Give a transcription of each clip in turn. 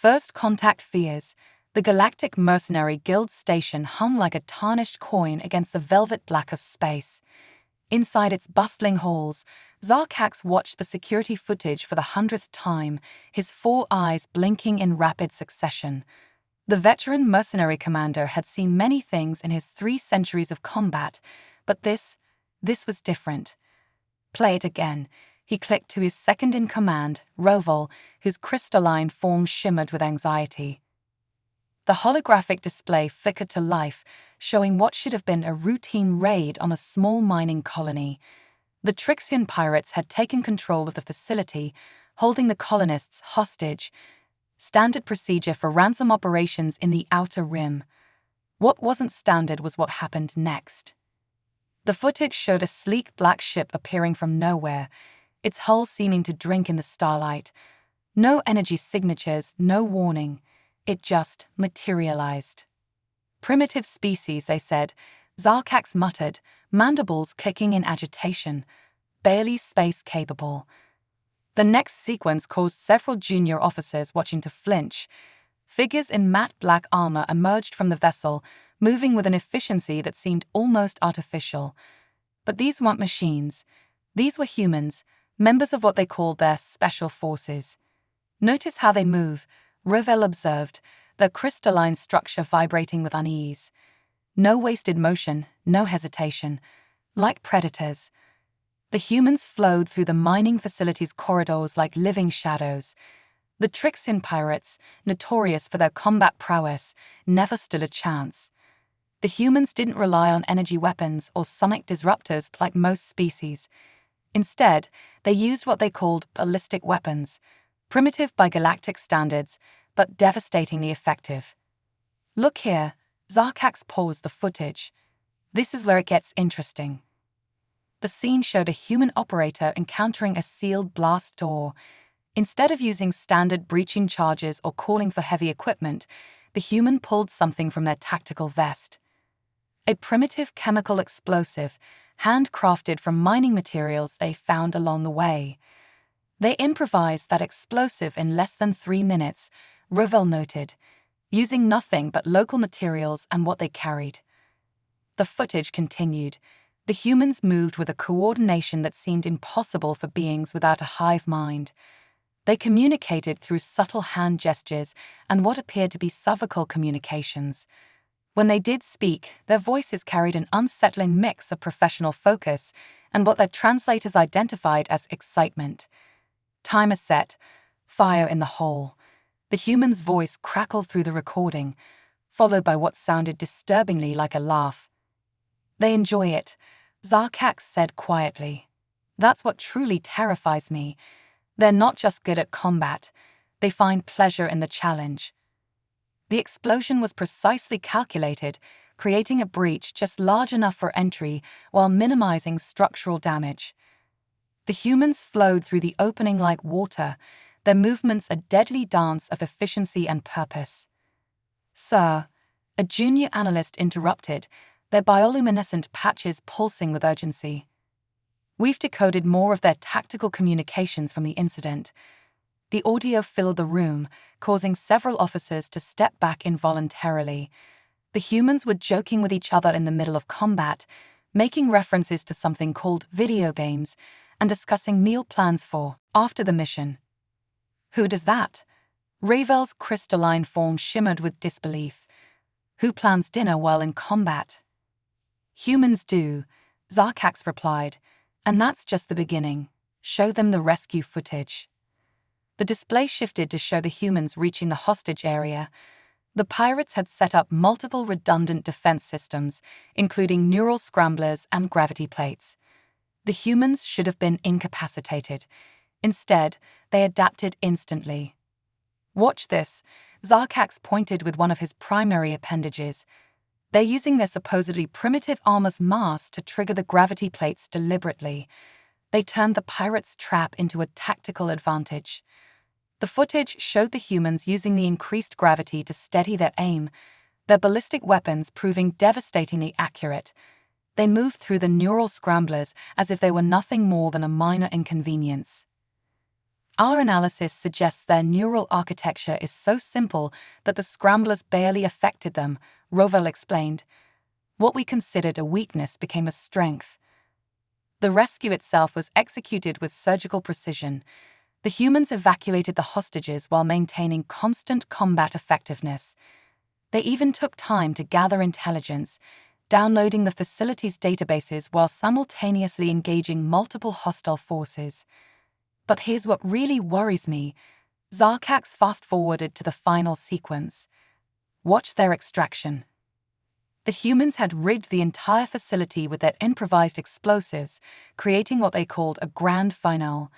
First contact fears. The Galactic Mercenary Guild station hung like a tarnished coin against the velvet black of space. Inside its bustling halls, Zarkax watched the security footage for the 100th time, his 4 eyes blinking in rapid succession. The veteran mercenary commander had seen many things in his 3 centuries of combat, but this was different. Play it again. He clicked to his second-in-command, Rovol, whose crystalline form shimmered with anxiety. The holographic display flickered to life, showing what should have been a routine raid on a small mining colony. The Trixian pirates had taken control of the facility, holding the colonists hostage. Standard procedure for ransom operations in the Outer Rim. What wasn't standard was what happened next. The footage showed a sleek black ship appearing from nowhere, its hull seeming to drink in the starlight. No energy signatures, no warning. It just materialized. Primitive species, they said, Zarkax muttered, mandibles clicking in agitation. Barely space-capable. The next sequence caused several junior officers watching to flinch. Figures in matte black armor emerged from the vessel, moving with an efficiency that seemed almost artificial. But these weren't machines. These were humans, members of what they called their Special Forces. Notice how they move, Revel observed, their crystalline structure vibrating with unease. No wasted motion, no hesitation. Like predators. The humans flowed through the mining facility's corridors like living shadows. The Trixian pirates, notorious for their combat prowess, never stood a chance. The humans didn't rely on energy weapons or sonic disruptors like most species. Instead, they used what they called ballistic weapons, primitive by galactic standards, but devastatingly effective. Look here, Zarkax paused the footage. This is where it gets interesting. The scene showed a human operator encountering a sealed blast door. Instead of using standard breaching charges or calling for heavy equipment, the human pulled something from their tactical vest. A primitive chemical explosive, handcrafted from mining materials they found along the way. They improvised that explosive in less than 3 minutes, Revel noted, using nothing but local materials and what they carried. The footage continued. The humans moved with a coordination that seemed impossible for beings without a hive mind. They communicated through subtle hand gestures and what appeared to be subvocal communications. When they did speak, their voices carried an unsettling mix of professional focus and what their translators identified as excitement. Timer set, fire in the hole. The human's voice crackled through the recording, followed by what sounded disturbingly like a laugh. They enjoy it, Zarkax said quietly. That's what truly terrifies me. They're not just good at combat, they find pleasure in the challenge. The explosion was precisely calculated, creating a breach just large enough for entry while minimizing structural damage. The humans flowed through the opening like water, their movements a deadly dance of efficiency and purpose. Sir, a junior analyst interrupted, their bioluminescent patches pulsing with urgency. We've decoded more of their tactical communications from the incident. The audio filled the room, causing several officers to step back involuntarily. The humans were joking with each other in the middle of combat, making references to something called video games, and discussing meal plans for after the mission. Who does that? Revel's crystalline form shimmered with disbelief. Who plans dinner while in combat? Humans do, Zarkax replied, and that's just the beginning. Show them the rescue footage. The display shifted to show the humans reaching the hostage area. The pirates had set up multiple redundant defense systems, including neural scramblers and gravity plates. The humans should have been incapacitated. Instead, they adapted instantly. Watch this, Zarkax pointed with one of his primary appendages. They're using their supposedly primitive armor's mass to trigger the gravity plates deliberately. They turned the pirates' trap into a tactical advantage. The footage showed the humans using the increased gravity to steady their aim, their ballistic weapons proving devastatingly accurate. They moved through the neural scramblers as if they were nothing more than a minor inconvenience. Our analysis suggests their neural architecture is so simple that the scramblers barely affected them, Rovell explained. What we considered a weakness became a strength. The rescue itself was executed with surgical precision. The humans evacuated the hostages while maintaining constant combat effectiveness. They even took time to gather intelligence, downloading the facility's databases while simultaneously engaging multiple hostile forces. But here's what really worries me. Zarkax fast-forwarded to the final sequence. Watch their extraction. The humans had rigged the entire facility with their improvised explosives, creating what they called a grand finale.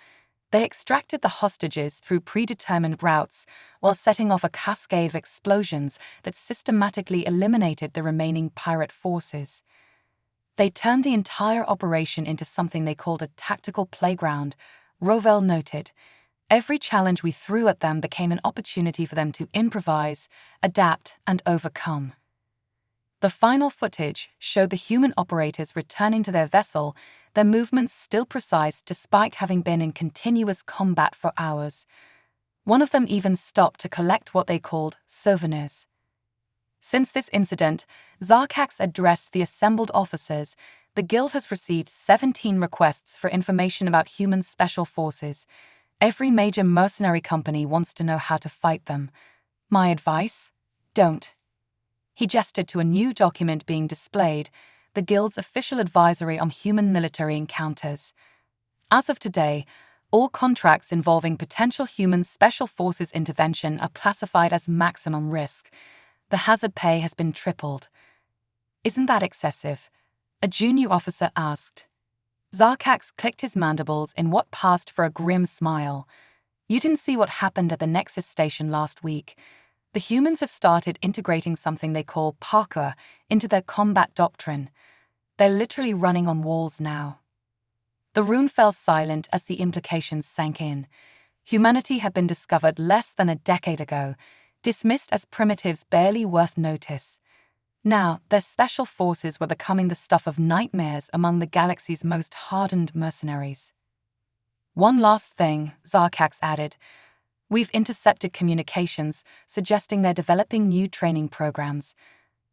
They extracted the hostages through predetermined routes while setting off a cascade of explosions that systematically eliminated the remaining pirate forces. They turned the entire operation into something they called a tactical playground, Rovell noted. Every challenge we threw at them became an opportunity for them to improvise, adapt, and overcome. The final footage showed the human operators returning to their vessel, their movements still precise despite having been in continuous combat for hours. One of them even stopped to collect what they called souvenirs. Since this incident, Zarkax addressed the assembled officers. The Guild has received 17 requests for information about human special forces. Every major mercenary company wants to know how to fight them. My advice? Don't. He gestured to a new document being displayed, the Guild's official advisory on human military encounters. As of today, all contracts involving potential human special forces intervention are classified as maximum risk. The hazard pay has been tripled. Isn't that excessive? A junior officer asked. Zarkax clicked his mandibles in what passed for a grim smile. You didn't see what happened at the Nexus station last week. The humans have started integrating something they call parkour into their combat doctrine. They're literally running on walls now. The room fell silent as the implications sank in. Humanity had been discovered less than a decade ago, dismissed as primitives barely worth notice. Now, their special forces were becoming the stuff of nightmares among the galaxy's most hardened mercenaries. One last thing, Zarkax added. We've intercepted communications suggesting they're developing new training programs.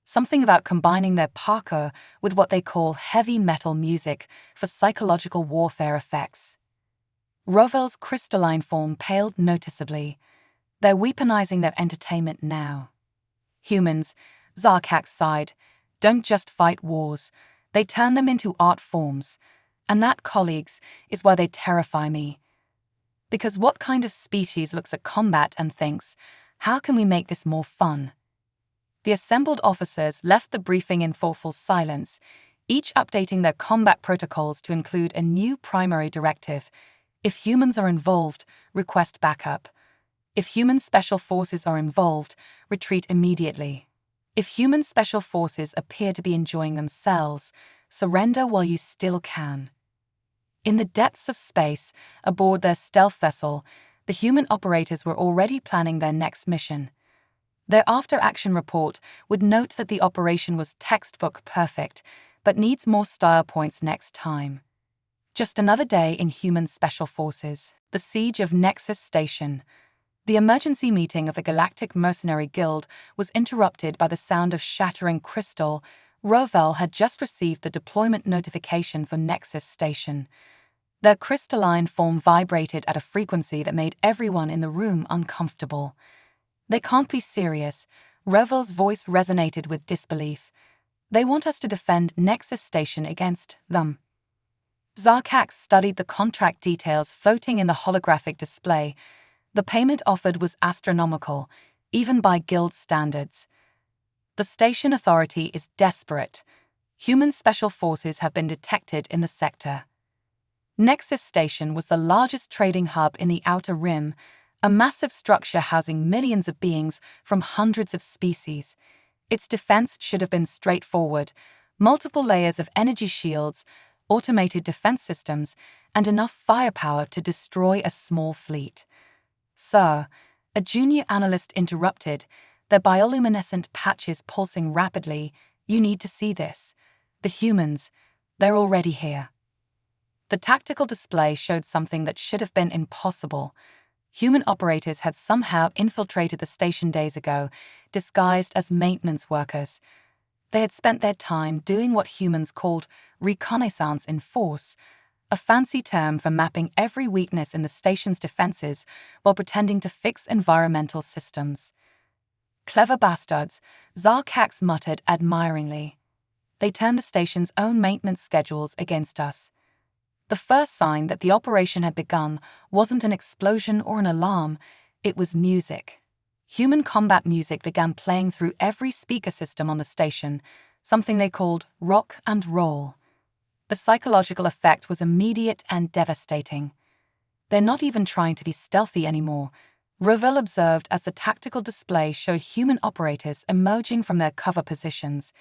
Something about combining their parkour with what they call heavy metal music for psychological warfare effects. Rovell's crystalline form paled noticeably. They're weaponizing their entertainment now. Humans, Zarkax sighed, don't just fight wars, they turn them into art forms. And that, colleagues, is why they terrify me. Because what kind of species looks at combat and thinks, how can we make this more fun? The assembled officers left the briefing in thoughtful silence, each updating their combat protocols to include a new primary directive. If humans are involved, request backup. If human special forces are involved, retreat immediately. If human special forces appear to be enjoying themselves, surrender while you still can. In the depths of space, aboard their stealth vessel, the human operators were already planning their next mission. Their after-action report would note that the operation was textbook perfect, but needs more style points next time. Just another day in human special forces, the siege of Nexus Station. The emergency meeting of the Galactic Mercenary Guild was interrupted by the sound of shattering crystal. Rovell had just received the deployment notification for Nexus Station. Their crystalline form vibrated at a frequency that made everyone in the room uncomfortable. They can't be serious. Rovell's voice resonated with disbelief. They want us to defend Nexus Station against them. Zarkax studied the contract details floating in the holographic display. The payment offered was astronomical, even by Guild standards. The station authority is desperate. Human special forces have been detected in the sector. Nexus Station was the largest trading hub in the Outer Rim, a massive structure housing millions of beings from hundreds of species. Its defense should have been straightforward: multiple layers of energy shields, automated defense systems, and enough firepower to destroy a small fleet. Sir, a junior analyst interrupted, their bioluminescent patches pulsing rapidly. You need to see this. The humans, they're already here. The tactical display showed something that should have been impossible. Human operators had somehow infiltrated the station days ago, disguised as maintenance workers. They had spent their time doing what humans called reconnaissance in force, a fancy term for mapping every weakness in the station's defenses while pretending to fix environmental systems. Clever bastards, Zarkax muttered admiringly. They turned the station's own maintenance schedules against us. The first sign that the operation had begun wasn't an explosion or an alarm, it was music. Human combat music began playing through every speaker system on the station, something they called rock and roll. The psychological effect was immediate and devastating. They're not even trying to be stealthy anymore, Rovell observed as the tactical display showed human operators emerging from their cover positions.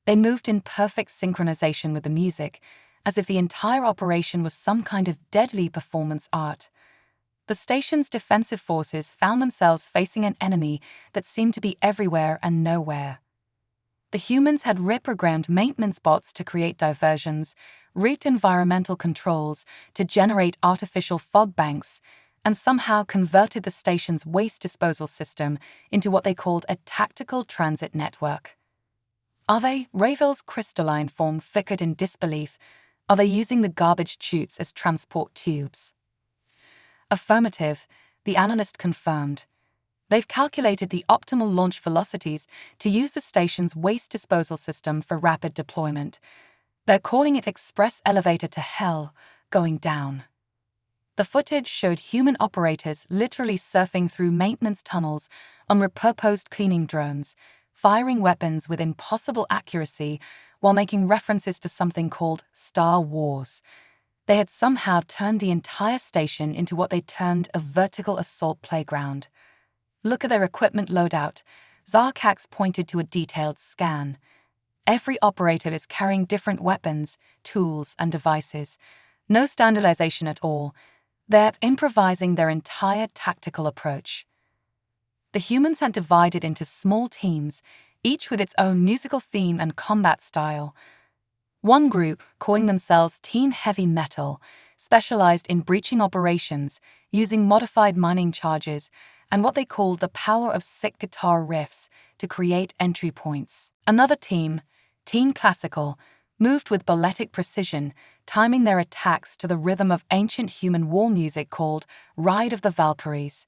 They moved in perfect synchronization with the music, as if the entire operation was some kind of deadly performance art. The station's defensive forces found themselves facing an enemy that seemed to be everywhere and nowhere. The humans had reprogrammed maintenance bots to create diversions, rigged environmental controls to generate artificial fog banks, and somehow converted the station's waste disposal system into what they called a tactical transit network. Are they? Ravell's crystalline form flickered in disbelief. Are they using the garbage chutes as transport tubes? Affirmative, the analyst confirmed. They've calculated the optimal launch velocities to use the station's waste disposal system for rapid deployment. They're calling it Express Elevator to Hell, going down. The footage showed human operators literally surfing through maintenance tunnels on repurposed cleaning drones, firing weapons with impossible accuracy while making references to something called Star Wars. They had somehow turned the entire station into what they termed a vertical assault playground. Look at their equipment loadout. Zarkax pointed to a detailed scan. Every operator is carrying different weapons, tools, and devices. No standardization at all. They're improvising their entire tactical approach. The humans had divided into small teams, each with its own musical theme and combat style. One group, calling themselves Team Heavy Metal, specialized in breaching operations, using modified mining charges, and what they called the power of sick guitar riffs to create entry points. Another team, Team Classical, moved with balletic precision, timing their attacks to the rhythm of ancient human war music called Ride of the Valkyries.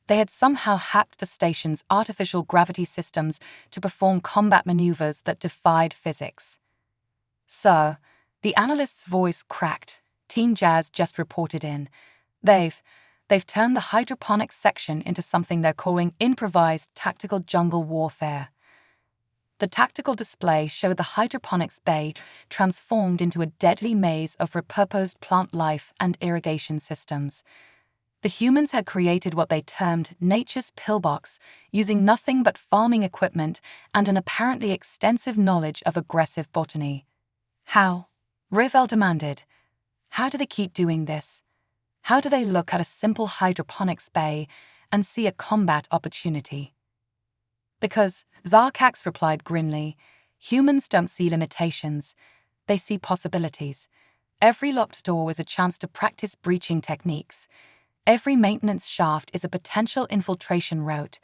They had somehow hacked the station's artificial gravity systems to perform combat maneuvers that defied physics. Sir, the analyst's voice cracked. Team Jazz just reported in. They've turned the hydroponics section into something they're calling improvised tactical jungle warfare. The tactical display showed the hydroponics bay transformed into a deadly maze of repurposed plant life and irrigation systems. The humans had created what they termed nature's pillbox, using nothing but farming equipment and an apparently extensive knowledge of aggressive botany. How? Rovell demanded. How do they keep doing this? How do they look at a simple hydroponics bay and see a combat opportunity? Because, Zarkax replied grimly, humans don't see limitations, they see possibilities. Every locked door is a chance to practice breaching techniques. Every maintenance shaft is a potential infiltration route.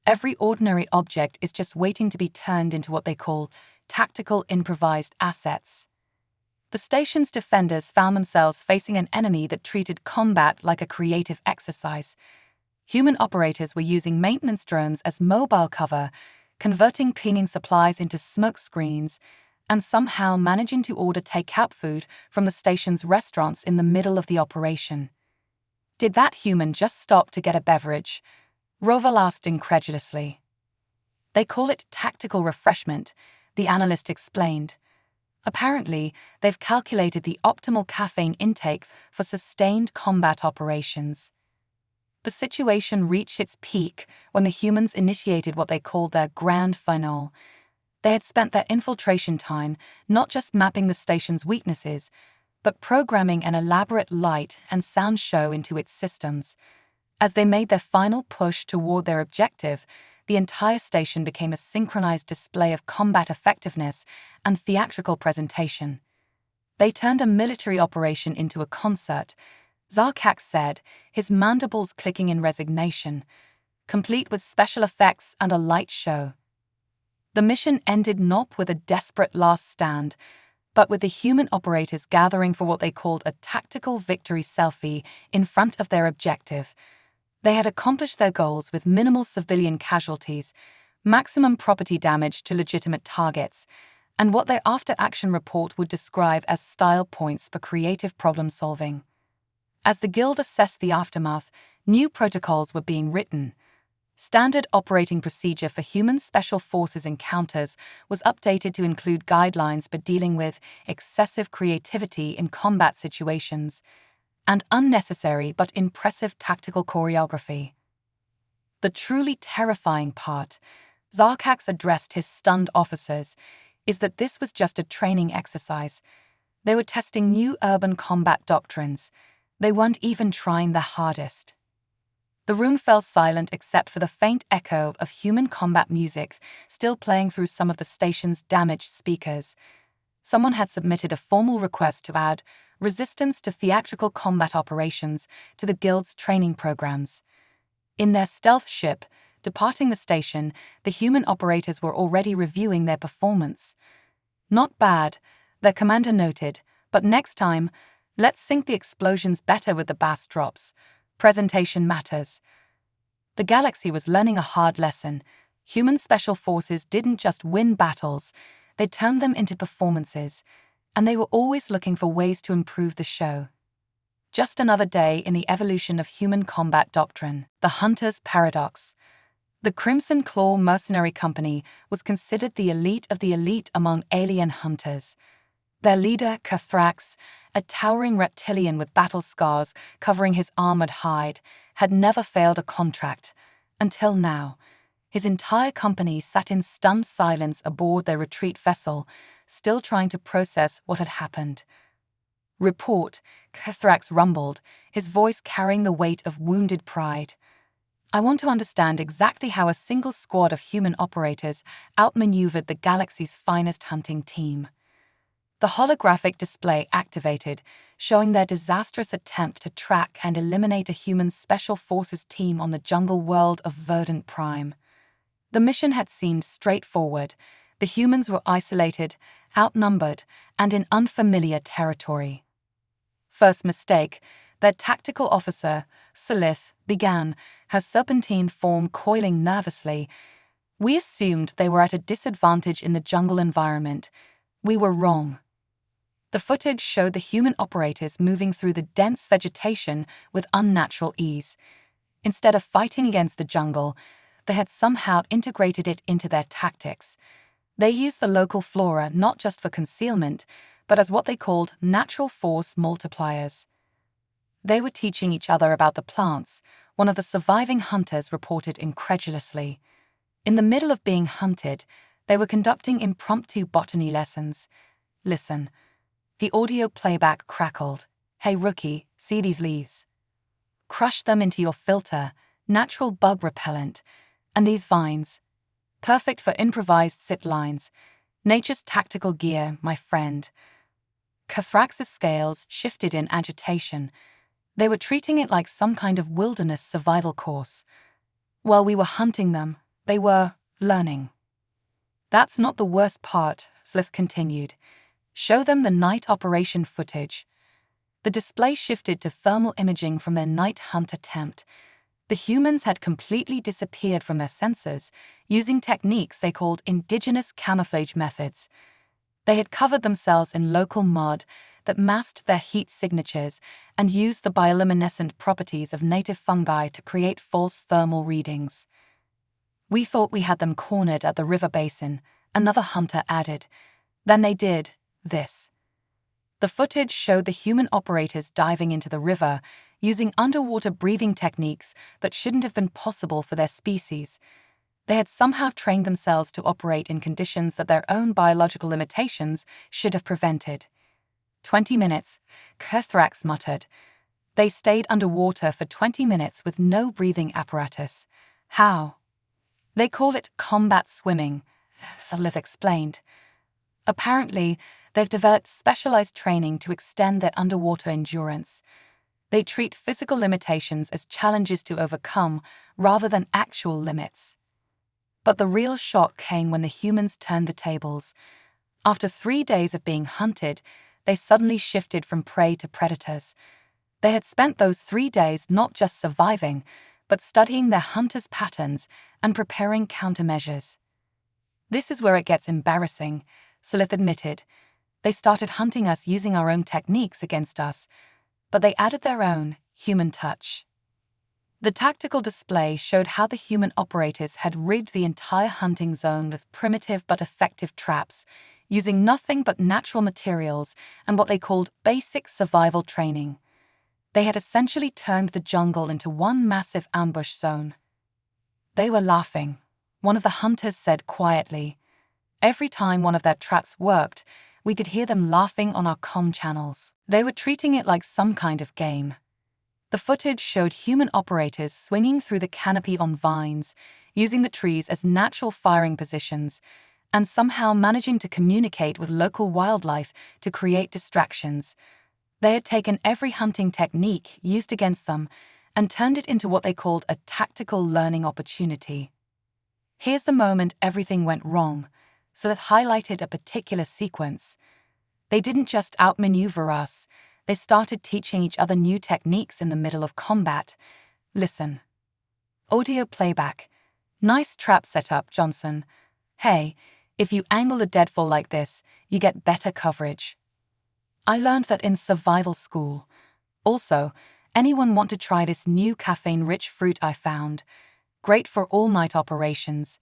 Every ordinary object is just waiting to be turned into what they call tactical improvised assets. The station's defenders found themselves facing an enemy that treated combat like a creative exercise. Human operators were using maintenance drones as mobile cover, converting cleaning supplies into smoke screens, and somehow managing to order takeout food from the station's restaurants in the middle of the operation. Did that human just stop to get a beverage? Rovell asked incredulously. They call it tactical refreshment, the analyst explained. Apparently, they've calculated the optimal caffeine intake for sustained combat operations. The situation reached its peak when the humans initiated what they called their grand finale. They had spent their infiltration time not just mapping the station's weaknesses, but programming an elaborate light and sound show into its systems. As they made their final push toward their objective, the entire station became a synchronized display of combat effectiveness and theatrical presentation. They turned a military operation into a concert, Zarkak said, his mandibles clicking in resignation, complete with special effects and a light show. The mission ended not with a desperate last stand, but with the human operators gathering for what they called a tactical victory selfie in front of their objective. They had accomplished their goals with minimal civilian casualties, maximum property damage to legitimate targets, and what their after-action report would describe as style points for creative problem-solving. As the Guild assessed the aftermath, new protocols were being written. Standard operating procedure for human special forces encounters was updated to include guidelines for dealing with excessive creativity in combat situations and unnecessary but impressive tactical choreography. The truly terrifying part, Zarkak addressed his stunned officers, is that this was just a training exercise. They were testing new urban combat doctrines. They weren't even trying their hardest. The room fell silent except for the faint echo of human combat music still playing through some of the station's damaged speakers. Someone had submitted a formal request to add resistance to theatrical combat operations to the Guild's training programs. In their stealth ship, departing the station, the human operators were already reviewing their performance. Not bad, their commander noted, but next time, let's sync the explosions better with the bass drops. Presentation matters. The galaxy was learning a hard lesson. Human special forces didn't just win battles, they turned them into performances, and they were always looking for ways to improve the show. Just another day in the evolution of human combat doctrine, the Hunter's Paradox. The Crimson Claw Mercenary Company was considered the elite of the elite among alien hunters. Their leader, Kathrax, a towering reptilian with battle scars covering his armored hide, had never failed a contract, until now. His entire company sat in stunned silence aboard their retreat vessel, still trying to process what had happened. Report, Kathrax rumbled, his voice carrying the weight of wounded pride. I want to understand exactly how a single squad of human operators outmaneuvered the galaxy's finest hunting team. The holographic display activated, showing their disastrous attempt to track and eliminate a human special forces team on the jungle world of Verdant Prime. The mission had seemed straightforward. The humans were isolated, outnumbered, and in unfamiliar territory. First mistake, their tactical officer, Salith, began, her serpentine form coiling nervously. We assumed they were at a disadvantage in the jungle environment. We were wrong. The footage showed the human operators moving through the dense vegetation with unnatural ease. Instead of fighting against the jungle, they had somehow integrated it into their tactics. They used the local flora not just for concealment, but as what they called natural force multipliers. They were teaching each other about the plants, one of the surviving hunters reported incredulously. In the middle of being hunted, they were conducting impromptu botany lessons. Listen. The audio playback crackled. Hey rookie, see these leaves? Crush them into your filter, natural bug repellent. And these vines. Perfect for improvised zip lines. Nature's tactical gear, my friend. Kathrax's scales shifted in agitation. They were treating it like some kind of wilderness survival course. While we were hunting them, they were learning. That's not the worst part, Slith continued. Show them the night operation footage. The display shifted to thermal imaging from their night hunt attempt. The humans had completely disappeared from their sensors, using techniques they called indigenous camouflage methods. They had covered themselves in local mud that masked their heat signatures and used the bioluminescent properties of native fungi to create false thermal readings. We thought we had them cornered at the river basin, another hunter added. Then they did this. The footage showed the human operators diving into the river, using underwater breathing techniques that shouldn't have been possible for their species. They had somehow trained themselves to operate in conditions that their own biological limitations should have prevented. 20 minutes, Kathrax muttered. They stayed underwater for 20 minutes with no breathing apparatus. How? They call it combat swimming, Salith explained. Apparently, they've developed specialized training to extend their underwater endurance. They treat physical limitations as challenges to overcome rather than actual limits. But the real shock came when the humans turned the tables. After 3 days of being hunted, they suddenly shifted from prey to predators. They had spent those 3 days not just surviving, but studying their hunters' patterns and preparing countermeasures. "This is where it gets embarrassing," Silith admitted. "They started hunting us using our own techniques against us, but they added their own human touch." The tactical display showed how the human operators had rigged the entire hunting zone with primitive but effective traps, using nothing but natural materials and what they called basic survival training. They had essentially turned the jungle into one massive ambush zone. "They were laughing," one of the hunters said quietly. "Every time one of their traps worked, we could hear them laughing on our comm channels. They were treating it like some kind of game." The footage showed human operators swinging through the canopy on vines, using the trees as natural firing positions, and somehow managing to communicate with local wildlife to create distractions. They had taken every hunting technique used against them and turned it into what they called a tactical learning opportunity. "Here's the moment everything went wrong," so that highlighted a particular sequence. "They didn't just outmaneuver us, they started teaching each other new techniques in the middle of combat. Listen." Audio playback. "Nice trap setup, Johnson. Hey, if you angle the deadfall like this, you get better coverage. I learned that in survival school. Also, anyone want to try this new caffeine-rich fruit I found? Great for all-night operations."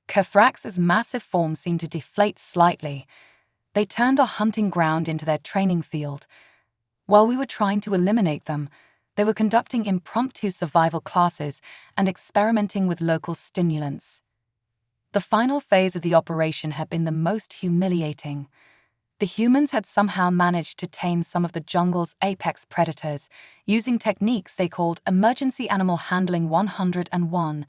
Kefrax's massive form seemed to deflate slightly. They turned our hunting ground into their training field. While we were trying to eliminate them, they were conducting impromptu survival classes and experimenting with local stimulants. The final phase of the operation had been the most humiliating. The humans had somehow managed to tame some of the jungle's apex predators using techniques they called Emergency Animal Handling 101.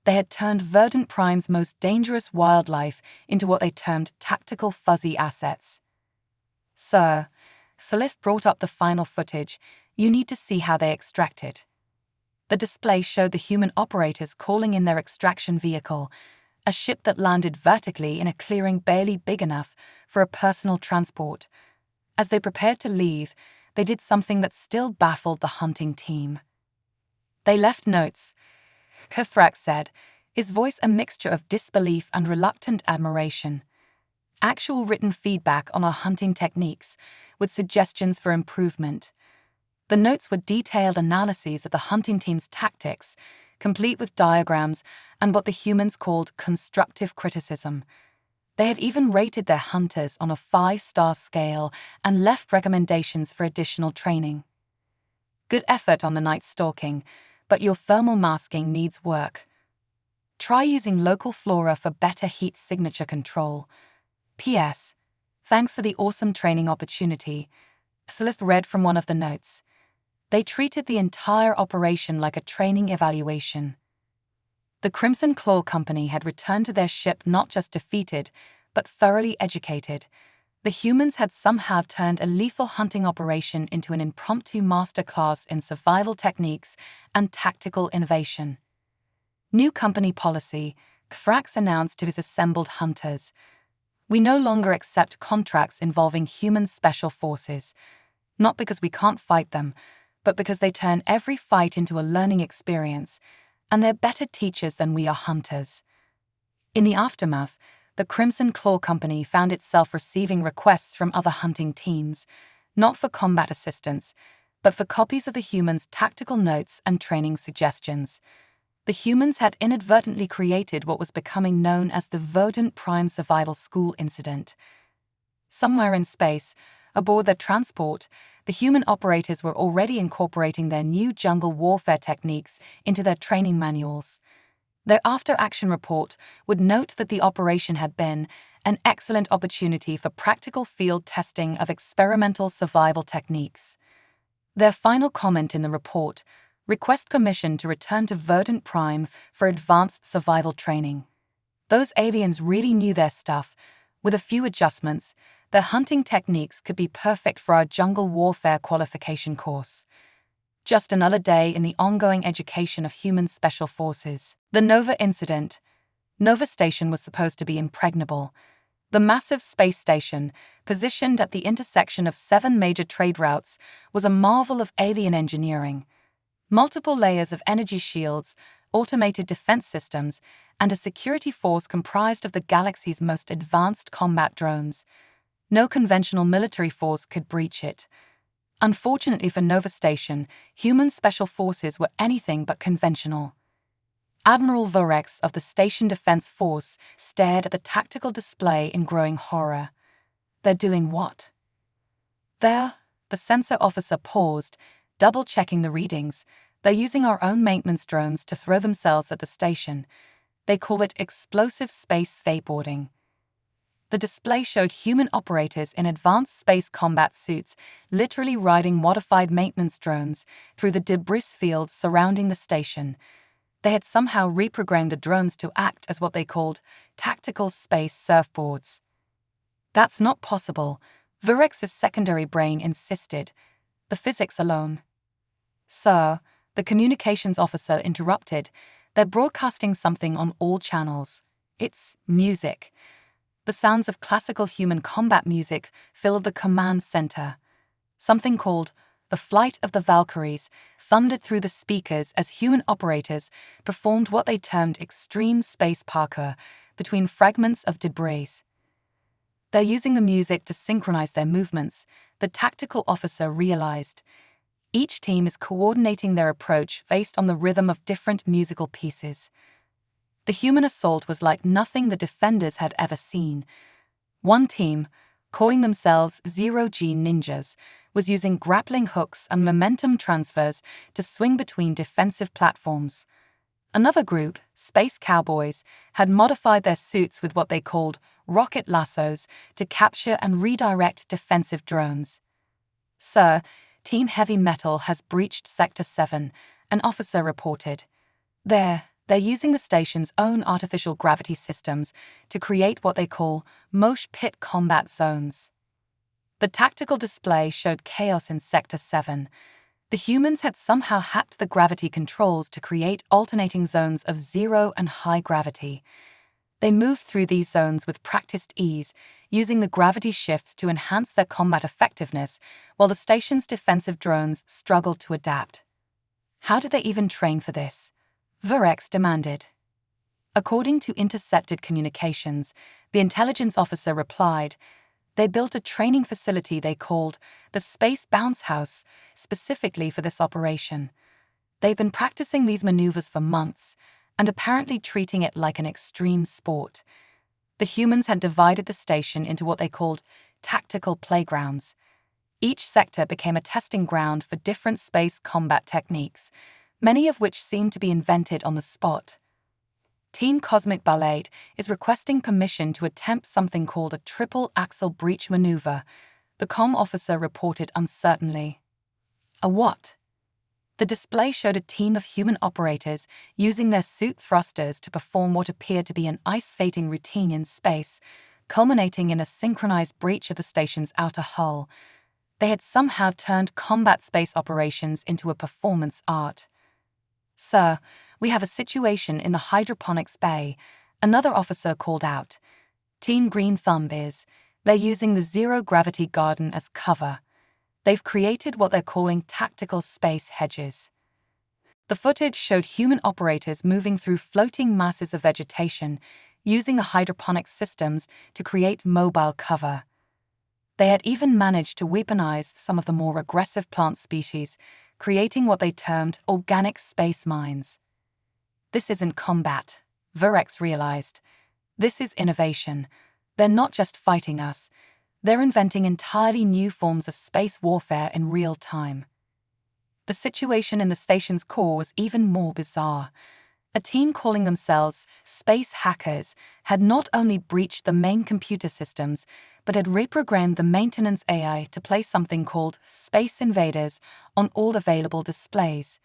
They had turned Verdant Prime's most dangerous wildlife into what they termed tactical fuzzy assets. "Sir," Salif brought up the final footage, "you need to see how they extract it." The display showed the human operators calling in their extraction vehicle, a ship that landed vertically in a clearing barely big enough for a personal transport. As they prepared to leave, they did something that still baffled the hunting team. "They left notes," Kefrax said, his voice a mixture of disbelief and reluctant admiration. "Actual written feedback on our hunting techniques, with suggestions for improvement." The notes were detailed analyses of the hunting team's tactics, complete with diagrams and what the humans called constructive criticism. They had even rated their hunters on a 5-star scale and left recommendations for additional training. "Good effort on the night stalking, but your thermal masking needs work. Try using local flora for better heat signature control. P.S. Thanks for the awesome training opportunity." Slith read from one of the notes. They treated the entire operation like a training evaluation. The Crimson Claw Company had returned to their ship not just defeated, but thoroughly educated. The humans had somehow turned a lethal hunting operation into an impromptu masterclass in survival techniques and tactical innovation. New company policy, Kfrax announced to his assembled hunters. "We no longer accept contracts involving human special forces, not because we can't fight them, but because they turn every fight into a learning experience, and they're better teachers than we are hunters." In the aftermath, the Crimson Claw Company found itself receiving requests from other hunting teams, not for combat assistance, but for copies of the humans' tactical notes and training suggestions. The humans had inadvertently created what was becoming known as the Verdant Prime Survival School incident. Somewhere in space, aboard their transport, the human operators were already incorporating their new jungle warfare techniques into their training manuals. Their after-action report would note that the operation had been an excellent opportunity for practical field testing of experimental survival techniques. Their final comment in the report: "Request permission to return to Verdant Prime for advanced survival training." Those avians really knew their stuff. With a few adjustments, their hunting techniques could be perfect for our jungle warfare qualification course. Just another day in the ongoing education of human special forces. The Nova incident. Nova Station was supposed to be impregnable. The massive space station, positioned at the intersection of 7 major trade routes, was a marvel of alien engineering. Multiple layers of energy shields, automated defense systems, and a security force comprised of the galaxy's most advanced combat drones. No conventional military force could breach it. Unfortunately for Nova Station, human special forces were anything but conventional. Admiral Vurex of the Station Defense Force stared at the tactical display in growing horror. They're doing what? There, the sensor officer paused, double-checking the readings. They're using our own maintenance drones to throw themselves at the station. They call it explosive space skateboarding. The display showed human operators in advanced space combat suits literally riding modified maintenance drones through the debris fields surrounding the station. They had somehow reprogrammed the drones to act as what they called tactical space surfboards. That's not possible, Vurex's secondary brain insisted. The physics alone. Sir, the communications officer interrupted. They're broadcasting something on all channels. It's music. The sounds of classical human combat music filled the command center. Something called the Flight of the Valkyries thundered through the speakers as human operators performed what they termed extreme space parkour between fragments of debris. They're using the music to synchronize their movements, the tactical officer realized. Each team is coordinating their approach based on the rhythm of different musical pieces. The human assault was like nothing the defenders had ever seen. One team, calling themselves Zero-G Ninjas, was using grappling hooks and momentum transfers to swing between defensive platforms. Another group, Space Cowboys, had modified their suits with what they called rocket lassos to capture and redirect defensive drones. Sir, Team Heavy Metal has breached Sector 7, an officer reported. They're using the station's own artificial gravity systems to create what they call mosh pit combat zones. The tactical display showed chaos in Sector 7. The humans had somehow hacked the gravity controls to create alternating zones of zero and high gravity. They moved through these zones with practiced ease, using the gravity shifts to enhance their combat effectiveness, while the station's defensive drones struggled to adapt. How did they even train for this? Vurex demanded. According to intercepted communications, the intelligence officer replied, they built a training facility they called the Space Bounce House specifically for this operation. They've been practicing these maneuvers for months and apparently treating it like an extreme sport. The humans had divided the station into what they called tactical playgrounds. Each sector became a testing ground for different space combat techniques, many of which seemed to be invented on the spot. Team Cosmic Ballet is requesting permission to attempt something called a triple-axle breach maneuver, the comm officer reported uncertainly. A what? The display showed a team of human operators using their suit thrusters to perform what appeared to be an ice skating routine in space, culminating in a synchronized breach of the station's outer hull. They had somehow turned combat space operations into a performance art. Sir, we have a situation in the hydroponics bay, another officer called out. Team Green Thumb they're using the zero-gravity garden as cover. They've created what they're calling tactical space hedges. The footage showed human operators moving through floating masses of vegetation, using the hydroponics systems to create mobile cover. They had even managed to weaponize some of the more aggressive plant species, creating what they termed organic space mines. This isn't combat, Vurex realized. This is innovation. They're not just fighting us. They're inventing entirely new forms of space warfare in real time. The situation in the station's core was even more bizarre. A team calling themselves Space Hackers had not only breached the main computer systems, but had reprogrammed the maintenance AI to play something called Space Invaders on all available displays.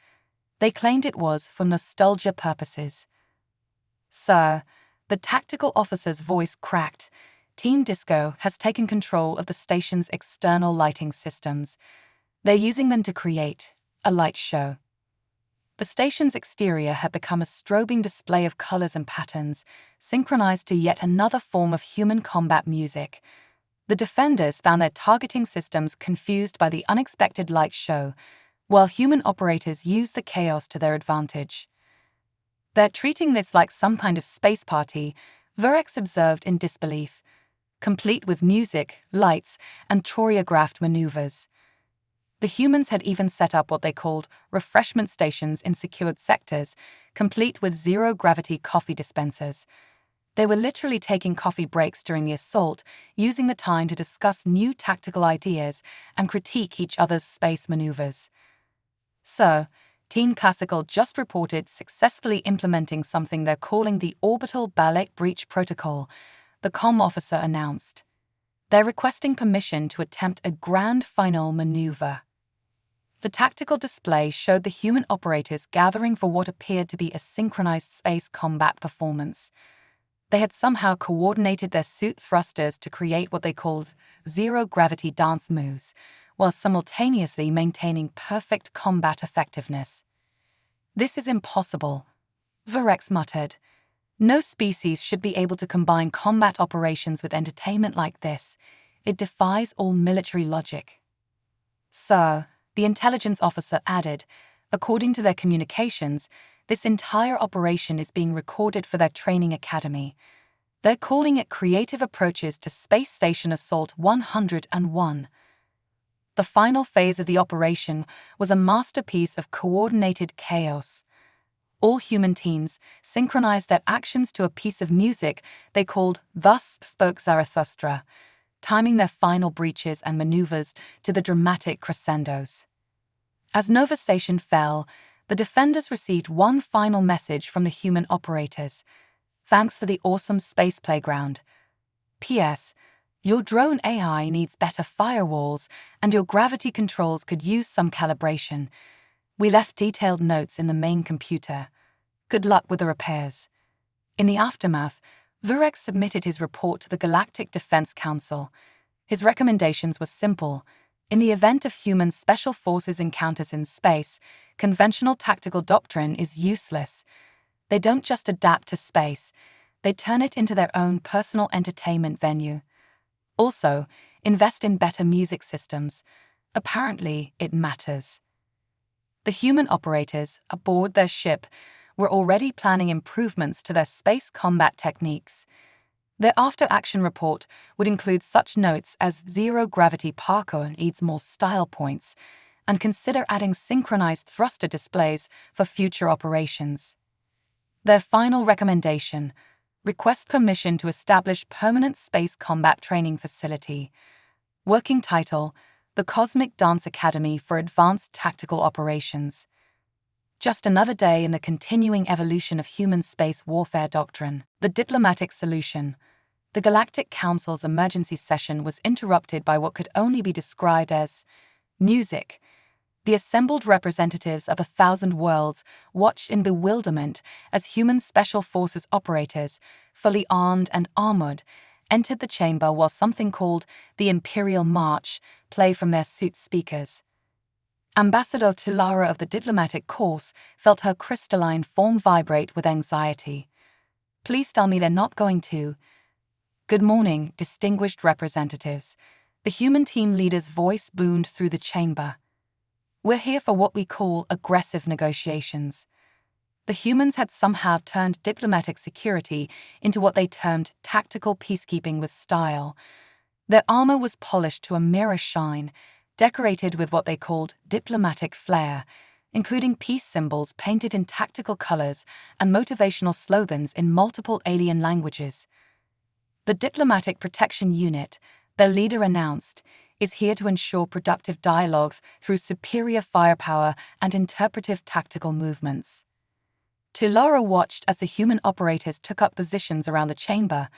They claimed it was for nostalgia purposes. Sir, the tactical officer's voice cracked. Team Disco has taken control of the station's external lighting systems. They're using them to create a light show. The station's exterior had become a strobing display of colors and patterns, synchronized to yet another form of human combat music. The defenders found their targeting systems confused by the unexpected light show, while human operators used the chaos to their advantage. "They're treating this like some kind of space party," Vurex observed in disbelief, complete with music, lights, and choreographed maneuvers. The humans had even set up what they called refreshment stations in secured sectors, complete with zero-gravity coffee dispensers. They were literally taking coffee breaks during the assault, using the time to discuss new tactical ideas and critique each other's space maneuvers. "So, Team Classical just reported successfully implementing something they're calling the Orbital Ballet Breach Protocol," the comm officer announced. "They're requesting permission to attempt a grand final maneuver." The tactical display showed the human operators gathering for what appeared to be a synchronized space combat performance. They had somehow coordinated their suit thrusters to create what they called zero-gravity dance moves, while simultaneously maintaining perfect combat effectiveness. "This is impossible," Vurex muttered. "No species should be able to combine combat operations with entertainment like this. It defies all military logic." "Sir," the intelligence officer added, "according to their communications, this entire operation is being recorded for their training academy. They're calling it Creative Approaches to Space Station Assault 101. The final phase of the operation was a masterpiece of coordinated chaos. All human teams synchronized their actions to a piece of music they called Thus Spoke Zarathustra, timing their final breaches and maneuvers to the dramatic crescendos. As Nova Station fell, the defenders received one final message from the human operators. "Thanks for the awesome space playground. P.S. Your drone AI needs better firewalls, and your gravity controls could use some calibration. We left detailed notes in the main computer. Good luck with the repairs." In the aftermath, Vurex submitted his report to the Galactic Defense Council. His recommendations were simple. In the event of human special forces encounters in space, conventional tactical doctrine is useless. They don't just adapt to space, they turn it into their own personal entertainment venue. Also, invest in better music systems. Apparently, it matters. The human operators aboard their ship were already planning improvements to their space combat techniques. Their after-action report would include such notes as zero-gravity parkour needs more style points, and consider adding synchronized thruster displays for future operations. Their final recommendation: request permission to establish permanent space combat training facility. Working title: The Cosmic Dance Academy for Advanced Tactical Operations. Just another day in the continuing evolution of human space warfare doctrine. The diplomatic solution. The Galactic Council's emergency session was interrupted by what could only be described as music. The assembled representatives of 1,000 worlds watched in bewilderment as human special forces operators, fully armed and armored, entered the chamber while something called the Imperial March played from their suit speakers. Ambassador Tilara of the diplomatic corps felt her crystalline form vibrate with anxiety. "Please tell me they're not going to." "Good morning, distinguished representatives," the human team leader's voice boomed through the chamber. "We're here for what we call aggressive negotiations." The humans had somehow turned diplomatic security into what they termed tactical peacekeeping with style. Their armor was polished to a mirror shine, decorated with what they called diplomatic flair, including peace symbols painted in tactical colors and motivational slogans in multiple alien languages. The Diplomatic Protection Unit, their leader announced, is here to ensure productive dialogue through superior firepower and interpretive tactical movements. Tilara watched as the human operators took up positions around the chamber,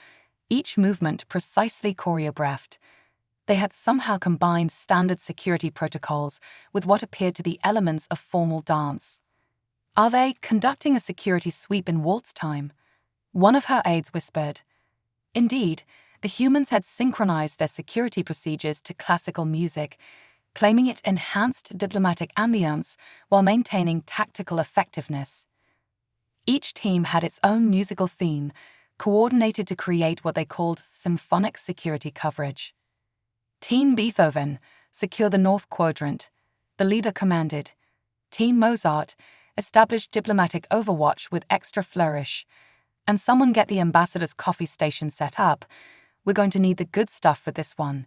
each movement precisely choreographed. They had somehow combined standard security protocols with what appeared to be elements of formal dance. "Are they conducting a security sweep in waltz time?" one of her aides whispered. Indeed, The humans had synchronized their security procedures to classical music, claiming it enhanced diplomatic ambience while maintaining tactical effectiveness. Each team had its own musical theme, coordinated to create what they called symphonic security coverage. Team Beethoven, secure the North Quadrant, the leader commanded. Team Mozart, established diplomatic overwatch with extra flourish. And someone get the ambassador's coffee station set up. We're going to need the good stuff for this one.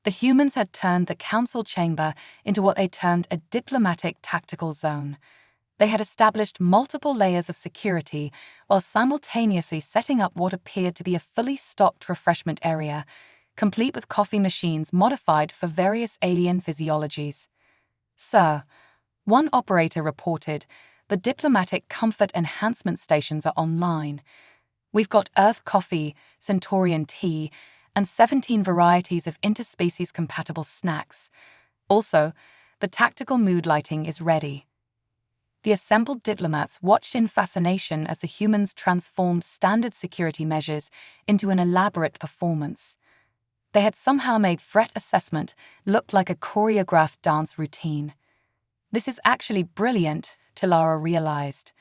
The humans had turned the council chamber into what they termed a diplomatic tactical zone. They had established multiple layers of security while simultaneously setting up what appeared to be a fully stocked refreshment area, complete with coffee machines modified for various alien physiologies. "Sir," one operator reported, "the diplomatic comfort enhancement stations are online. We've got Earth coffee, Centaurian tea, and 17 varieties of interspecies compatible snacks. Also, the tactical mood lighting is ready." The assembled diplomats watched in fascination as the humans transformed standard security measures into an elaborate performance. They had somehow made threat assessment look like a choreographed dance routine. "This is actually brilliant," Tilara realized.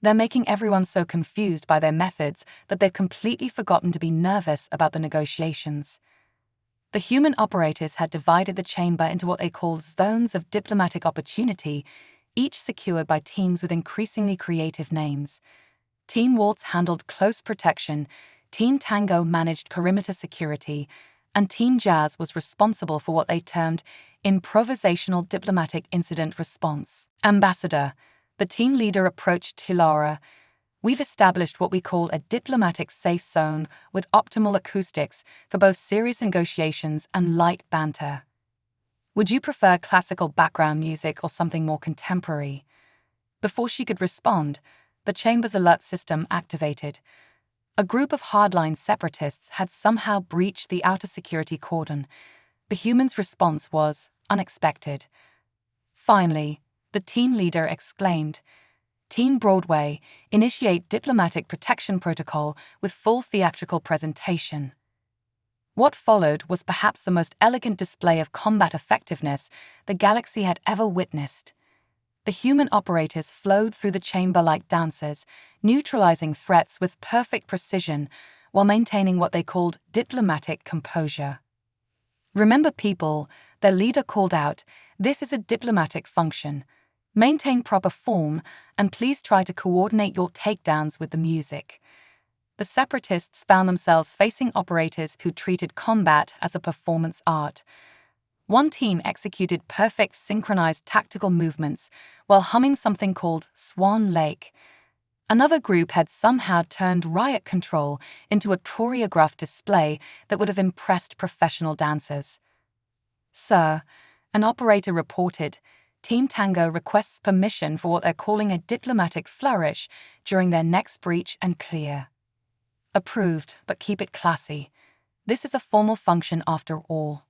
"They're making everyone so confused by their methods that they've completely forgotten to be nervous about the negotiations." The human operators had divided the chamber into what they called zones of diplomatic opportunity, each secured by teams with increasingly creative names. Team Waltz handled close protection, Team Tango managed perimeter security, and Team Jazz was responsible for what they termed improvisational diplomatic incident response. "Ambassador," the team leader approached Tilara, "we've established what we call a diplomatic safe zone with optimal acoustics for both serious negotiations and light banter. Would you prefer classical background music or something more contemporary?" Before she could respond, the chamber's alert system activated. A group of hardline separatists had somehow breached the outer security cordon. The humans' response was unexpected. Finally, the team leader exclaimed, "Team Broadway, initiate diplomatic protection protocol with full theatrical presentation." What followed was perhaps the most elegant display of combat effectiveness the galaxy had ever witnessed. The human operators flowed through the chamber like dancers, neutralizing threats with perfect precision while maintaining what they called diplomatic composure. "Remember, people," their leader called out, "this is a diplomatic function. Maintain proper form, and please try to coordinate your takedowns with the music." The separatists found themselves facing operators who treated combat as a performance art. One team executed perfect synchronized tactical movements while humming something called Swan Lake. Another group had somehow turned riot control into a choreographed display that would have impressed professional dancers. "Sir," an operator reported, "Team Tango requests permission for what they're calling a diplomatic flourish during their next breach and clear." "Approved, but keep it classy. This is a formal function after all."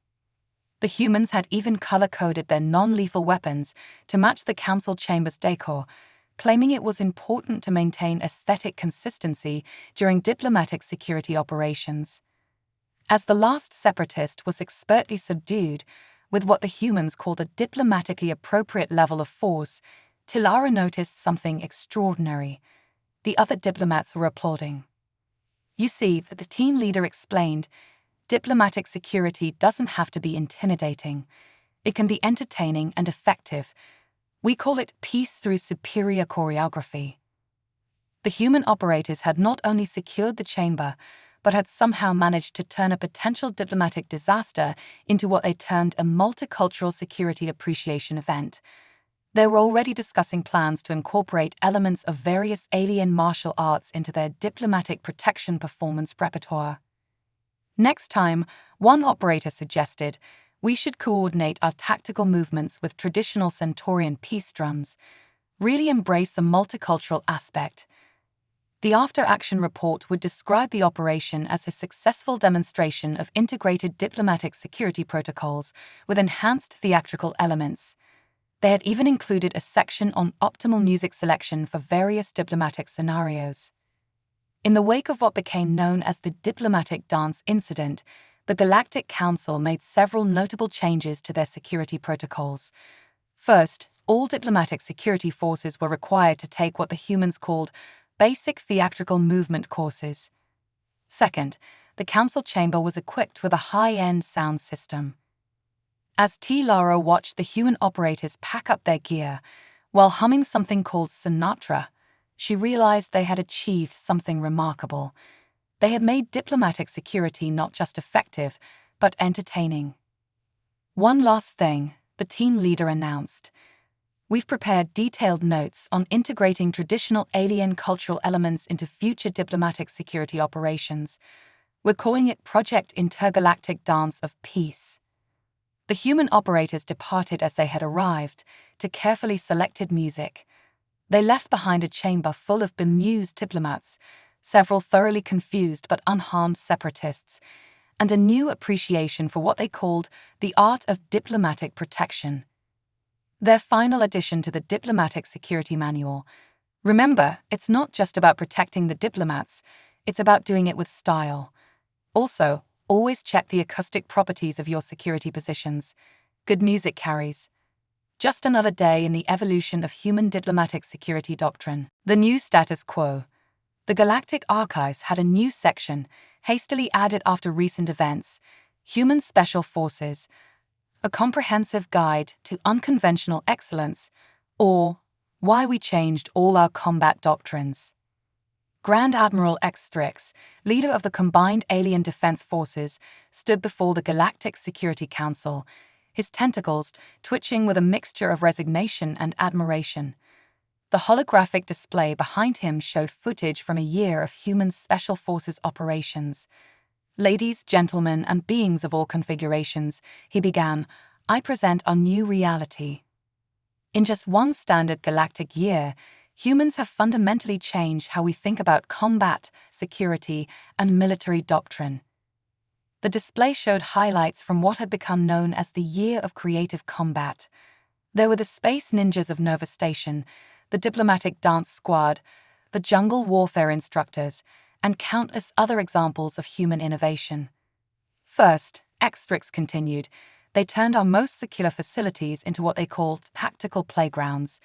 The humans had even color-coded their non-lethal weapons to match the council chamber's decor, claiming it was important to maintain aesthetic consistency during diplomatic security operations. As the last separatist was expertly subdued with what the humans called a diplomatically appropriate level of force, Tilara noticed something extraordinary. The other diplomats were applauding. "You see," the team leader explained, "diplomatic security doesn't have to be intimidating. It can be entertaining and effective. We call it peace through superior choreography." The human operators had not only secured the chamber, but had somehow managed to turn a potential diplomatic disaster into what they termed a multicultural security appreciation event. They were already discussing plans to incorporate elements of various alien martial arts into their diplomatic protection performance repertoire. Next time, one operator suggested, "We should coordinate our tactical movements with traditional Centaurian peace drums, really embrace the multicultural aspect." The after-action report would describe the operation as a successful demonstration of integrated diplomatic security protocols with enhanced theatrical elements. They had even included a section on optimal music selection for various diplomatic scenarios. In the wake of what became known as the diplomatic dance incident, the Galactic Council made several notable changes to their security protocols. First, all diplomatic security forces were required to take what the humans called basic theatrical movement courses. Second, the council chamber was equipped with a high-end sound system. As T. Lara watched the human operators pack up their gear, while humming something called Sinatra, she realized they had achieved something remarkable. They had made diplomatic security not just effective, but entertaining. One last thing, the team leader announced. We've prepared detailed notes on integrating traditional alien cultural elements into future diplomatic security operations. We're calling it Project Intergalactic Dance of Peace. The human operators departed as they had arrived, to carefully selected music. They left behind a chamber full of bemused diplomats, several thoroughly confused but unharmed separatists, and a new appreciation for what they called the art of diplomatic protection. Their final addition to the Diplomatic Security Manual. Remember, it's not just about protecting the diplomats, it's about doing it with style. Also, always check the acoustic properties of your security positions. Good music carries. Just another day in the evolution of human diplomatic security doctrine. The new status quo. The Galactic Archives had a new section, hastily added after recent events, Human Special Forces, a comprehensive guide to unconventional excellence, or why we changed all our combat doctrines. Grand Admiral X Strix, leader of the Combined Alien Defense Forces, stood before the Galactic Security Council, his tentacles twitching with a mixture of resignation and admiration. The holographic display behind him showed footage from a year of human Special Forces operations. Ladies, gentlemen, and beings of all configurations, he began, I present our new reality. In just one standard galactic year, humans have fundamentally changed how we think about combat, security, and military doctrine. The display showed highlights from what had become known as the Year of Creative Combat. There were the Space Ninjas of Nova Station, the Diplomatic Dance Squad, the Jungle Warfare Instructors, and countless other examples of human innovation. First, X-Strix continued, they turned our most secure facilities into what they called tactical playgrounds.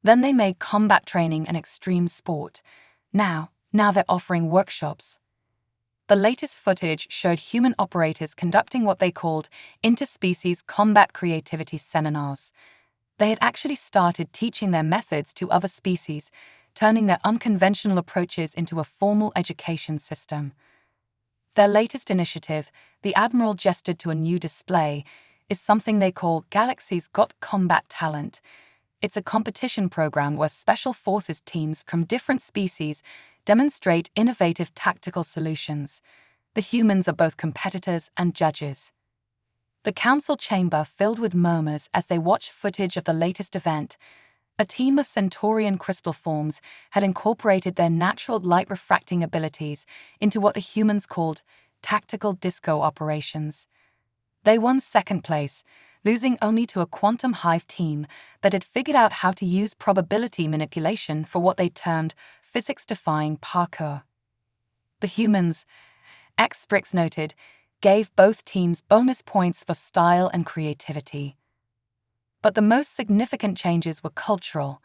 Then they made combat training an extreme sport. Now they're offering workshops. The latest footage showed human operators conducting what they called interspecies combat creativity seminars. They had actually started teaching their methods to other species, turning their unconventional approaches into a formal education system. Their latest initiative, the Admiral gestured to a new display, is something they call Galaxy's Got Combat Talent. It's a competition program where Special Forces teams from different species demonstrate innovative tactical solutions. The humans are both competitors and judges. The council chamber filled with murmurs as they watched footage of the latest event. A team of Centaurian crystal forms had incorporated their natural light-refracting abilities into what the humans called tactical disco operations. They won second place, losing only to a quantum hive team that had figured out how to use probability manipulation for what they termed physics-defying parkour. The humans, X-Strix noted, gave both teams bonus points for style and creativity. But the most significant changes were cultural.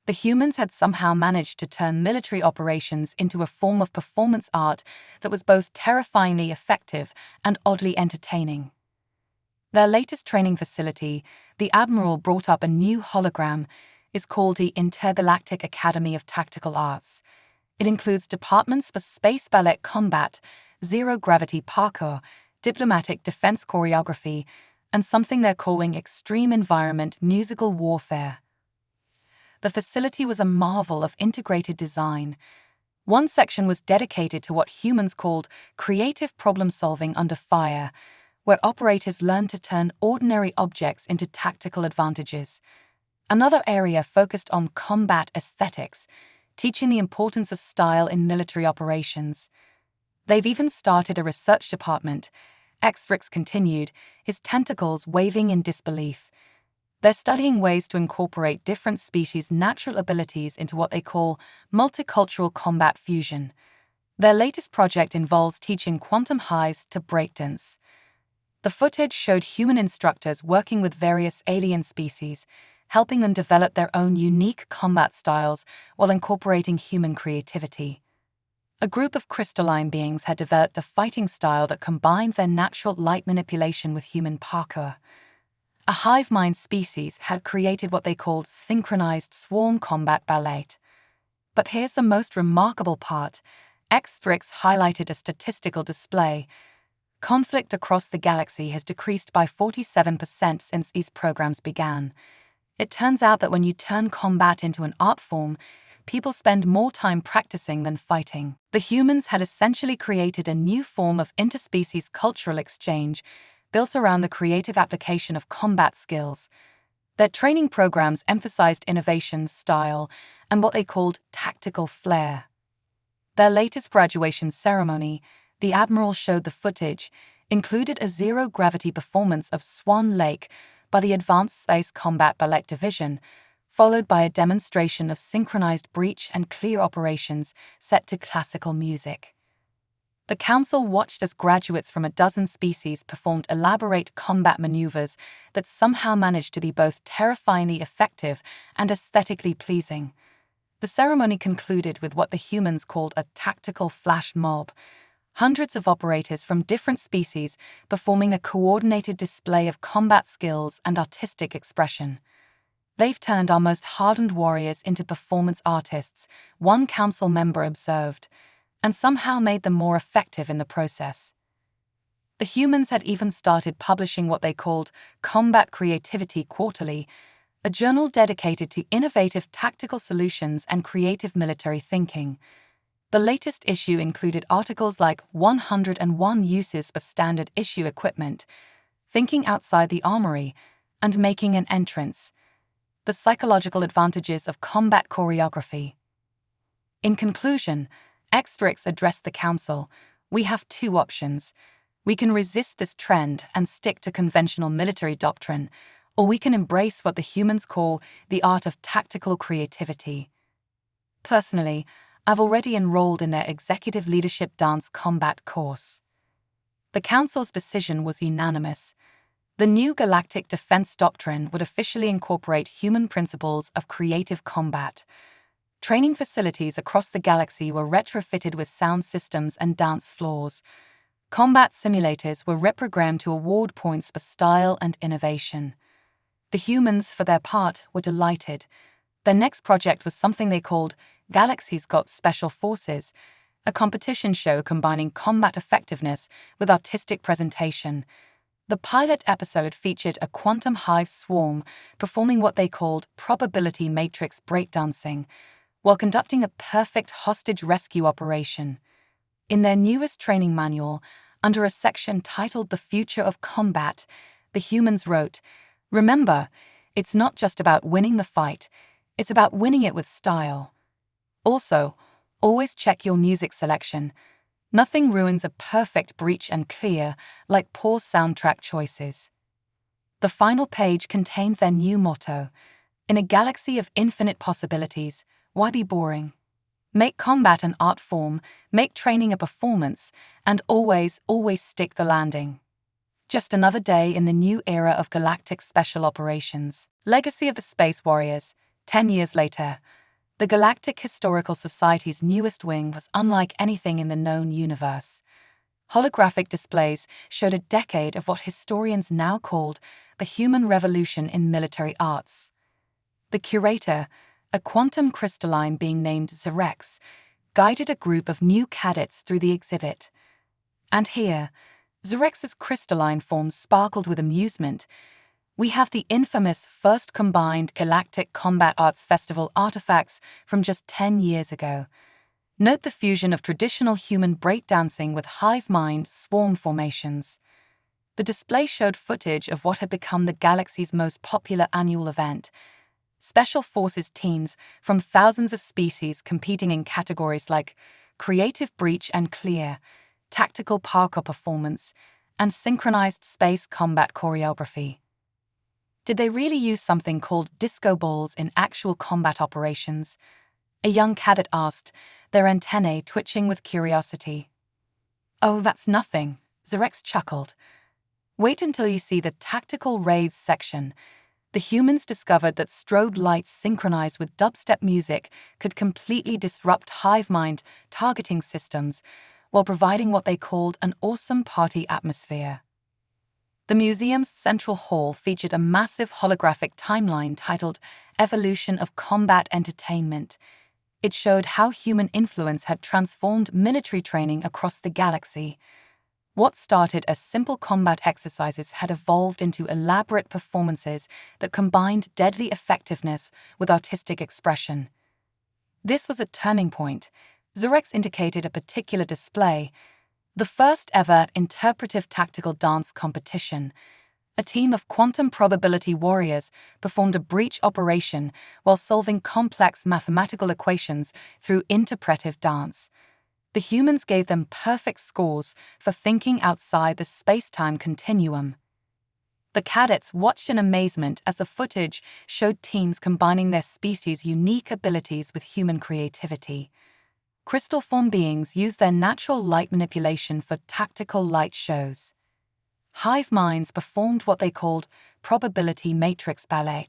The humans had somehow managed to turn military operations into a form of performance art that was both terrifyingly effective and oddly entertaining. Their latest training facility, the Admiral brought up a new hologram, is called the Intergalactic Academy of Tactical Arts. It includes departments for space ballet combat, zero-gravity parkour, diplomatic defense choreography, and something they're calling extreme environment musical warfare. The facility was a marvel of integrated design. One section was dedicated to what humans called creative problem-solving under fire, where operators learned to turn ordinary objects into tactical advantages. Another area focused on combat aesthetics, teaching the importance of style in military operations. They've even started a research department, X-Strix continued, his tentacles waving in disbelief. They're studying ways to incorporate different species' natural abilities into what they call multicultural combat fusion. Their latest project involves teaching quantum hives to breakdance. The footage showed human instructors working with various alien species, helping them develop their own unique combat styles while incorporating human creativity. A group of crystalline beings had developed a fighting style that combined their natural light manipulation with human parkour. A hive mind species had created what they called synchronized swarm combat ballet. But here's the most remarkable part. X-Strix highlighted a statistical display. Conflict across the galaxy has decreased by 47% since these programs began. It turns out that when you turn combat into an art form, people spend more time practicing than fighting. The humans had essentially created a new form of interspecies cultural exchange built around the creative application of combat skills. Their training programs emphasized innovation, style, and what they called tactical flair. Their latest graduation ceremony, the Admiral showed the footage, included a zero-gravity performance of Swan Lake by the Advanced Space Combat Ballet Division, followed by a demonstration of synchronized breach and clear operations set to classical music. The Council watched as graduates from a dozen species performed elaborate combat maneuvers that somehow managed to be both terrifyingly effective and aesthetically pleasing. The ceremony concluded with what the humans called a tactical flash mob, hundreds of operators from different species performing a coordinated display of combat skills and artistic expression. They've turned our most hardened warriors into performance artists, one council member observed, and somehow made them more effective in the process. The humans had even started publishing what they called Combat Creativity Quarterly, a journal dedicated to innovative tactical solutions and creative military thinking. The latest issue included articles like 101 Uses for Standard Issue Equipment, Thinking Outside the Armory, and Making an Entrance, The Psychological Advantages of Combat Choreography. In conclusion, X-Strix addressed the Council. We have two options. We can resist this trend and stick to conventional military doctrine, or we can embrace what the humans call the art of tactical creativity. Personally, I've already enrolled in their Executive Leadership Dance Combat course. The Council's decision was unanimous. The new Galactic Defense Doctrine would officially incorporate human principles of creative combat. Training facilities across the galaxy were retrofitted with sound systems and dance floors. Combat simulators were reprogrammed to award points for style and innovation. The humans, for their part, were delighted. Their next project was something they called Galaxy's Got Special Forces, a competition show combining combat effectiveness with artistic presentation. The pilot episode featured a quantum hive swarm performing what they called probability matrix breakdancing, while conducting a perfect hostage rescue operation. In their newest training manual, under a section titled The Future of Combat, the humans wrote, "Remember, it's not just about winning the fight, it's about winning it with style. Also, always check your music selection. Nothing ruins a perfect breach and clear like poor soundtrack choices." The final page contained their new motto, "In a galaxy of infinite possibilities, why be boring? Make combat an art form, make training a performance, and always stick the landing." Just another day in the new era of galactic special operations. Legacy of the Space Warriors, 10 years later. The Galactic Historical Society's newest wing was unlike anything in the known universe. Holographic displays showed a decade of what historians now called the human revolution in military arts. The curator, a quantum crystalline being named Xerex, guided a group of new cadets through the exhibit. And here, Xerex's crystalline form sparkled with amusement. We have the infamous first combined Galactic Combat Arts Festival artifacts from just 10 years ago. Note the fusion of traditional human breakdancing with hive mind swarm formations. The display showed footage of what had become the galaxy's most popular annual event. Special Forces teams from thousands of species competing in categories like creative breach and clear, tactical parkour performance, and synchronized space combat choreography. Did they really use something called disco balls in actual combat operations? a young cadet asked, their antennae twitching with curiosity. "Oh, that's nothing," Xerex chuckled. "Wait until you see the tactical raids section." The humans discovered that strobe lights synchronized with dubstep music could completely disrupt hive mind targeting systems while providing what they called an awesome party atmosphere. The museum's central hall featured a massive holographic timeline titled Evolution of Combat Entertainment. It showed how human influence had transformed military training across the galaxy. What started as simple combat exercises had evolved into elaborate performances that combined deadly effectiveness with artistic expression. This was a turning point. Xerex indicated a particular display, the first ever interpretive tactical dance competition. A team of quantum probability warriors performed a breach operation while solving complex mathematical equations through interpretive dance. The humans gave them perfect scores for thinking outside the space-time continuum. The cadets watched in amazement as the footage showed teams combining their species' unique abilities with human creativity. Crystal form beings use their natural light manipulation for tactical light shows. Hive minds performed what they called probability matrix ballet.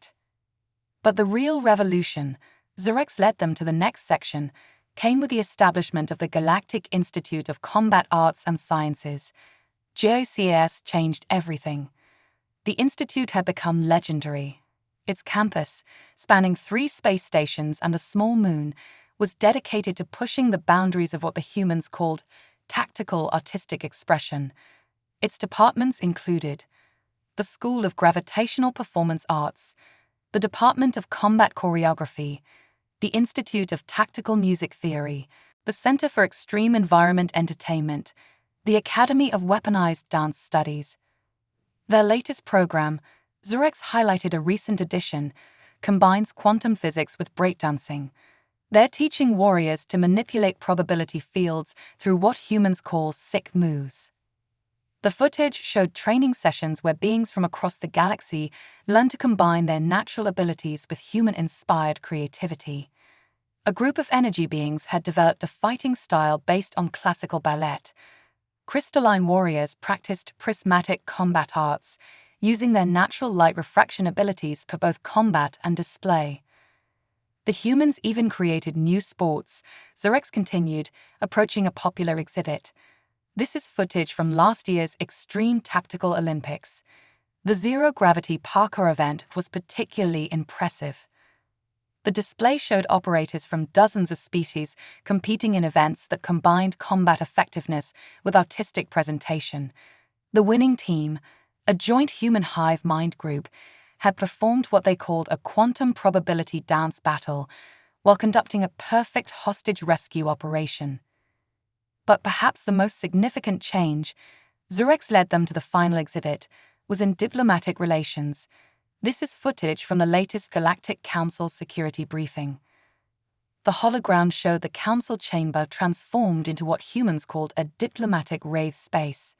But the real revolution, Xerex led them to the next section, came with the establishment of the Galactic Institute of Combat Arts and Sciences. GOCAS changed everything. The institute had become legendary. Its campus, spanning 3 space stations and a small moon, was dedicated to pushing the boundaries of what the humans called tactical artistic expression. Its departments included the School of Gravitational Performance Arts, the Department of Combat Choreography, the Institute of Tactical Music Theory, the Center for Extreme Environment Entertainment, the Academy of Weaponized Dance Studies. Their latest program, Xerex highlighted a recent addition, combines quantum physics with breakdancing. They're teaching warriors to manipulate probability fields through what humans call sick moves. The footage showed training sessions where beings from across the galaxy learned to combine their natural abilities with human-inspired creativity. A group of energy beings had developed a fighting style based on classical ballet. Crystalline warriors practiced prismatic combat arts, using their natural light refraction abilities for both combat and display. The humans even created new sports, Xerex continued, approaching a popular exhibit. This is footage from last year's Extreme Tactical Olympics. The zero-gravity parkour event was particularly impressive. The display showed operators from dozens of species competing in events that combined combat effectiveness with artistic presentation. The winning team, a joint human hive mind group, had performed what they called a quantum probability dance battle while conducting a perfect hostage rescue operation. But perhaps the most significant change, Xerex led them to the final exhibit, was in diplomatic relations. This is footage from the latest Galactic Council security briefing. The hologram showed the council chamber transformed into what humans called a diplomatic rave space.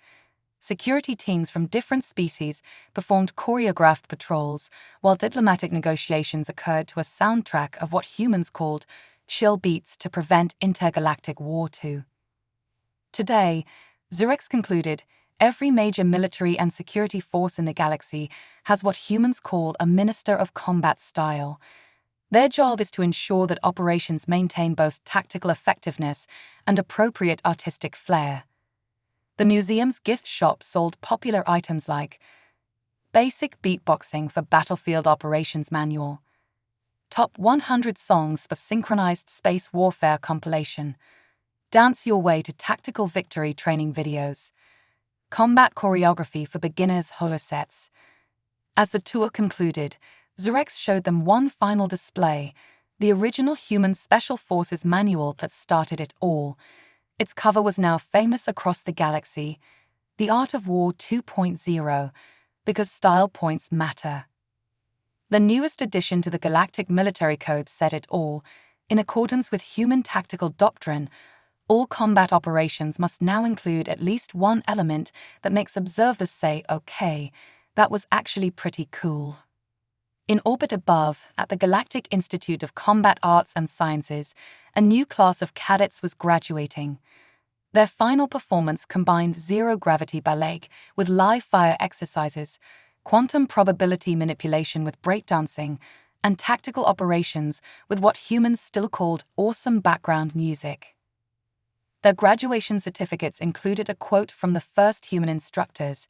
Security teams from different species performed choreographed patrols, while diplomatic negotiations occurred to a soundtrack of what humans called chill beats to prevent intergalactic war too. Today, Xerex concluded, every major military and security force in the galaxy has what humans call a Minister of Combat Style. Their job is to ensure that operations maintain both tactical effectiveness and appropriate artistic flair. The museum's gift shop sold popular items like Basic Beatboxing for Battlefield Operations Manual, Top 100 Songs for Synchronized Space Warfare Compilation, Dance Your Way to Tactical Victory Training Videos, Combat Choreography for Beginners Holosets. As the tour concluded, Xerex showed them one final display, the original Human Special Forces manual that started it all. Its cover was now famous across the galaxy, The Art of War 2.0, because style points matter. The newest addition to the Galactic Military Code said it all. In accordance with human tactical doctrine, all combat operations must now include at least one element that makes observers say, "Okay, that was actually pretty cool." In orbit above, at the Galactic Institute of Combat Arts and Sciences, a new class of cadets was graduating. Their final performance combined zero-gravity ballet with live-fire exercises, quantum probability manipulation with breakdancing, and tactical operations with what humans still called awesome background music. Their graduation certificates included a quote from the first human instructors: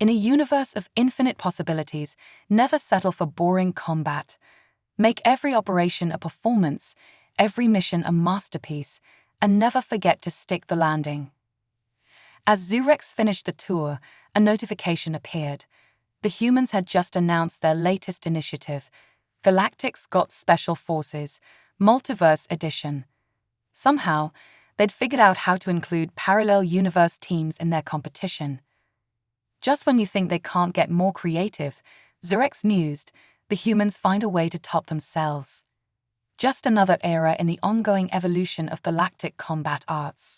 "In a universe of infinite possibilities, never settle for boring combat. Make every operation a performance, every mission a masterpiece, and never forget to stick the landing." As Zurex finished the tour, a notification appeared. The humans had just announced their latest initiative, Galactic Special Forces, Multiverse Edition. Somehow, they'd figured out how to include parallel universe teams in their competition. Just when you think they can't get more creative, Zurex mused, the humans find a way to top themselves. Just another era in the ongoing evolution of galactic combat arts.